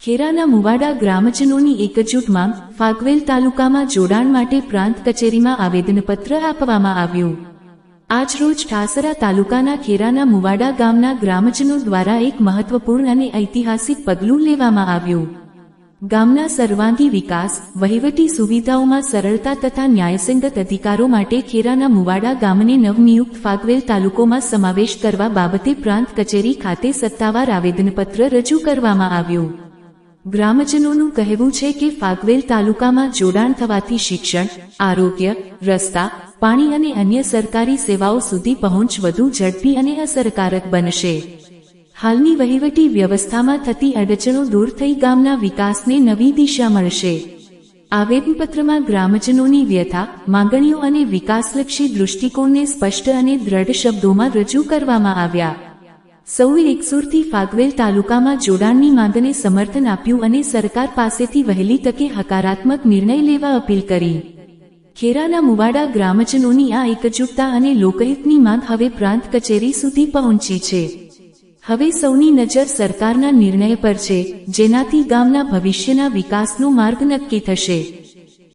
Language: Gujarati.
ખેરાના મુવાડા ગ્રામજનોની એકજૂટ માંગ, ફાગવેલ તાલુકામાં જોડાણ માટે પ્રાંત કચેરીમાં આવેદનપત્ર આપવામાં આવ્યું। આજરોજ ઠાસરા તાલુકાના ખેરાના મુવાડા ગામના ગ્રામજનો દ્વારા એક મહત્વપૂર્ણ અને ઐતિહાસિક પગલું લેવામાં આવ્યું। ગામના સર્વાંગી વિકાસ, વહીવટી સુવિધાઓમાં સરળતા તથા ન્યાયસંગત અધિકારો માટે ખેરાના મુવાડા ગામને નવનિયુક્ત ફાગવેલ તાલુકોમાં સમાવેશ કરવા બાબતે પ્રાંત કચેરી ખાતે સત્તાવાર આવેદનપત્ર રજૂ કરવામાં આવ્યું। ગ્રામજનોનું કહેવું છે કે ફાગવેલ તાલુકામાં જોડાણ થવાથી શિક્ષણ, આરોગ્ય, રસ્તા, પાણી અને અન્ય સરકારી સેવાઓ સુધી પહોંચ વધુ ઝડપી અને અસરકારક બનશે। હાલની વહીવટી વ્યવસ્થામાં થતી અડચણો દૂર થઈ ગામના વિકાસને નવી દિશા મળશે। આવેદનપત્રમાં ગ્રામજનોની વ્યથા, માંગણીઓ અને વિકાસલક્ષી દૃષ્ટિકોણને સ્પષ્ટ અને દ્રઢ શબ્દોમાં રજૂ કરવામાં આવ્યા। સૌએ એકસુરથી ફાગવેલ તાલુકામાં જોડાણની માંગને સમર્થન આપ્યું અને સરકાર પાસેથી વહેલી તકે હકારાત્મક નિર્ણય લેવા અપીલ કરી। ખેરાના મુવાડા ગ્રામજનોની આ એકજૂટતા અને લોકહિતની માંગ હવે પ્રાંત કચેરી સુધી પહોંચી છે। હવે સૌની નજર સરકારના નિર્ણય પર છે, જેનાથી ગામના ભવિષ્યના વિકાસનો માર્ગ નક્કી થશે।